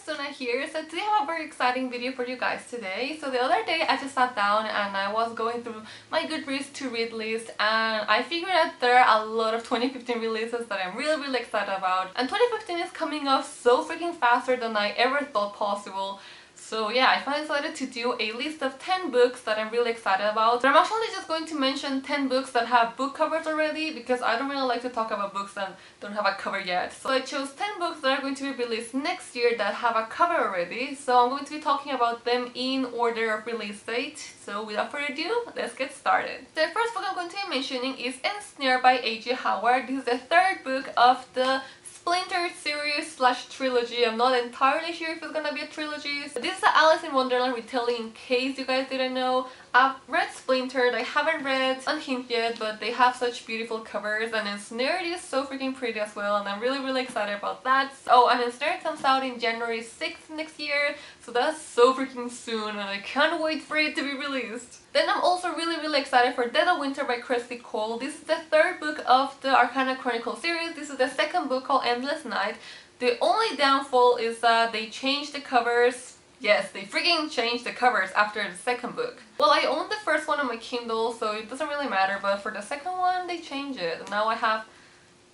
Here. So today I have a very exciting video for you guys today. So the other day I just sat down and I was going through my Goodreads to read list, and I figured that there are a lot of 2015 releases that I'm really excited about, and 2015 is coming up so freaking faster than I ever thought possible. So yeah, I finally decided to do a list of 10 books that I'm really excited about. But I'm actually just going to mention 10 books that have book covers already, because I don't really like to talk about books that don't have a cover yet. So I chose 10 books that are going to be released next year that have a cover already. So I'm going to be talking about them in order of release date. So without further ado, let's get started. The first book I'm going to be mentioning is Ensnared by A.J. Howard. This is the third book of the Splinter series / trilogy. I'm not entirely sure if it's gonna be a trilogy. So this is the Alice in Wonderland retelling, in case you guys didn't know. I've read Splintered, I haven't read Unhinged yet, but they have such beautiful covers, and Ensnared is so freaking pretty as well, and I'm really excited about that. Oh, and Ensnared comes out in January 6th next year, so that's so freaking soon, and I can't wait for it to be released. Then I'm also really excited for Dead of Winter by Kresley. This is the third book of the Arcana Chronicle series. This is the second book called Endless Night. The only downfall is that they changed the covers. Yes, they freaking changed the covers after the second book. Well, I owned the first one on my Kindle, so it doesn't really matter, but for the second one, they changed it. And now I have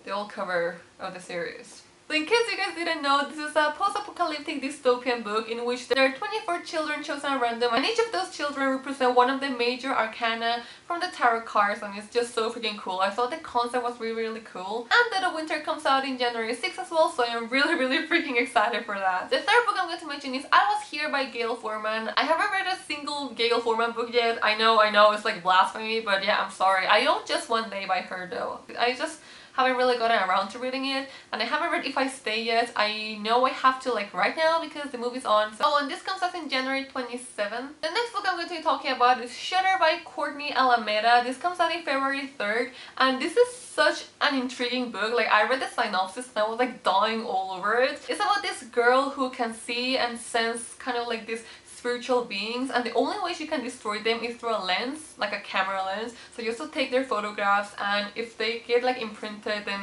the old cover of the series. So in case you guys didn't know, this is a post-apocalyptic dystopian book in which there are 24 children chosen at random, and each of those children represent one of the major arcana from the tarot cards, and it's just so freaking cool. I thought the concept was really cool. And Dead of Winter comes out in January 6th as well, so I'm really freaking excited for that. The third book I'm going to mention is I Was Here by Gayle Forman. I haven't read a single Gayle Forman book yet. I know, it's like blasphemy, but yeah, I'm sorry. I own Just One Day by her though. I just haven't really gotten around to reading it, and I haven't read If I Stay yet. I know I have to like right now because the movie's on. So, oh, and this comes out in January 27th. The next book I'm going to be talking about is Shudder by Courtney Alameda. This comes out in February 3rd, and this is such an intriguing book. Like, I read the synopsis and I was like dying all over it. It's about this girl who can see and sense kind of like this spiritual beings, and the only way she can destroy them is through a lens, like a camera lens. So you also take their photographs, and if they get like imprinted, then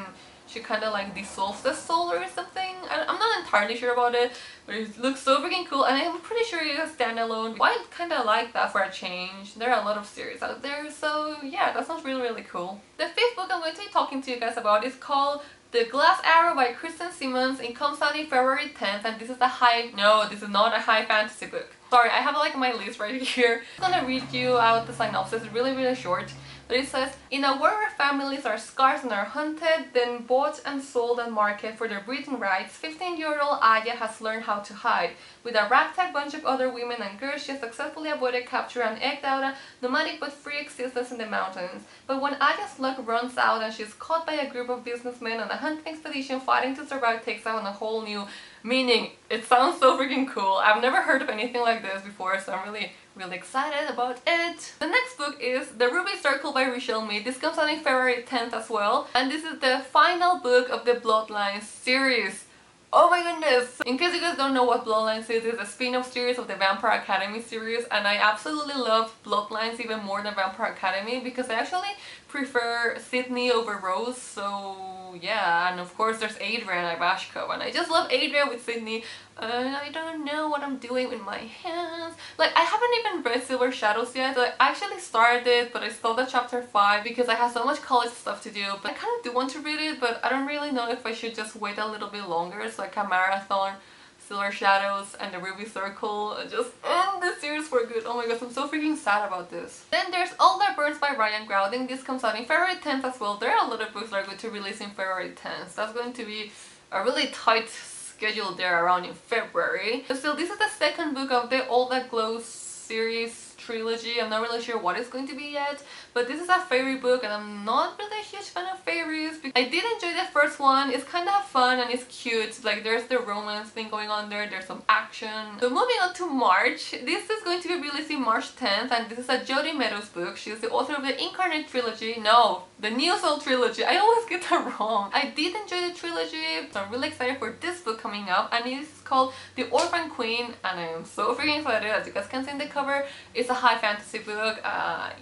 she kind of like dissolves the soul or something. I'm not entirely sure about it, but it looks so freaking cool, and I'm pretty sure it's a standalone. I kind of like that for a change. There are a lot of series out there, so yeah, that sounds really cool. The fifth book I'm going to be talking to you guys about is called The Glass Arrow by Kristen Simmons. It comes out in February 10th, and this is this is not a high fantasy book. Sorry, I have like my list right here. I'm gonna read you out the synopsis. It's really short. But it says, in a world where families are scarce and are hunted, then bought and sold and marketed for their breeding rights, 15-year-old Aya has learned how to hide. With a ragtag bunch of other women and girls, she has successfully avoided capture and egged out a nomadic but free existence in the mountains. But when Aya's luck runs out and she's caught by a group of businessmen on a hunting expedition, fighting to survive takes on a whole new meaning. It sounds so freaking cool. I've never heard of anything like this before, so I'm really excited about it. The next book is The Ruby Circle by Richelle Mead. This comes out in February 10th as well, and this is the final book of the Bloodlines series. Oh my goodness! In case you guys don't know what Bloodlines is, it's a spin-off series of the Vampire Academy series, and I absolutely love Bloodlines even more than Vampire Academy because I actually prefer Sydney over Rose. So yeah, and of course there's Adrian Ivashkov, and I just love Adrian with Sydney. I don't know what I'm doing with my hands. Like, I haven't even read Silver Shadows yet. Like, I actually started it, but I stopped at chapter 5 because I have so much college stuff to do. But I kind of do want to read it, but I don't really know if I should just wait a little bit longer so I can marathon Silver Shadows and The Ruby Circle and just end the series for good. Oh my gosh, I'm so freaking sad about this. Then there's All That Burns by Ryan Graudin. This comes out in February 10th as well. There are a lot of books that are going to release in February 10th. That's going to be a really tight schedule there around in February. So still, this is the second book of the All That Glows series trilogy. I'm not really sure what it's going to be yet, but this is a fairy book, and I'm not really a huge fan of fairies. I did enjoy the first one. It's kind of fun and it's cute. Like, there's the romance thing going on there. There's some action. So moving on to March. This is going to be releasing March 10th, and this is a Jodi Meadows book. She's the author of the Incarnate trilogy. No, the New Soul trilogy. I always get that wrong. I did enjoy the trilogy, so I'm really excited for this book coming up, and it's called The Orphan Queen, and I am so freaking excited. As you guys can see in the cover, it's a high fantasy book.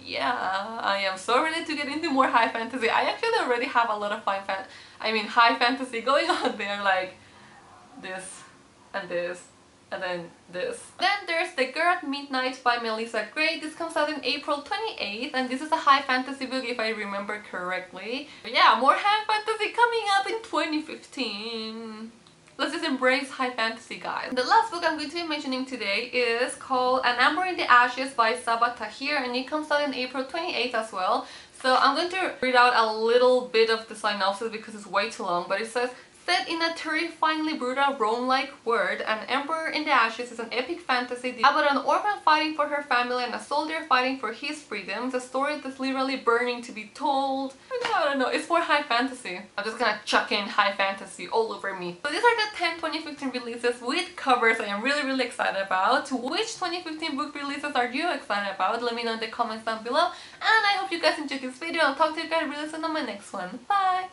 Yeah, I am so ready to get into more high fantasy. I actually already have a lot of high fantasy going on there, like this and this and then this. Then there's The Girl at Midnight by Melissa Gray. This comes out in April 28th, and this is a high fantasy book if I remember correctly. But yeah, more high fantasy coming up in 2015. Let's just embrace high fantasy, guys. The last book I'm going to be mentioning today is called An Ember in the Ashes by Sabaa Tahir, and it comes out in April 28th as well. So I'm going to read out a little bit of the synopsis because it's way too long, but it says, set in a terrifyingly brutal Rome-like world, An Ember in the Ashes is an epic fantasy about an orphan fighting for her family and a soldier fighting for his freedom. It's a story that's literally burning to be told. I don't know, it's more high fantasy. I'm just gonna chuck in high fantasy all over me. So these are the 10 2015 releases with covers I am really excited about. Which 2015 book releases are you excited about? Let me know in the comments down below. And I hope you guys enjoyed this video. I'll talk to you guys really soon on my next one. Bye!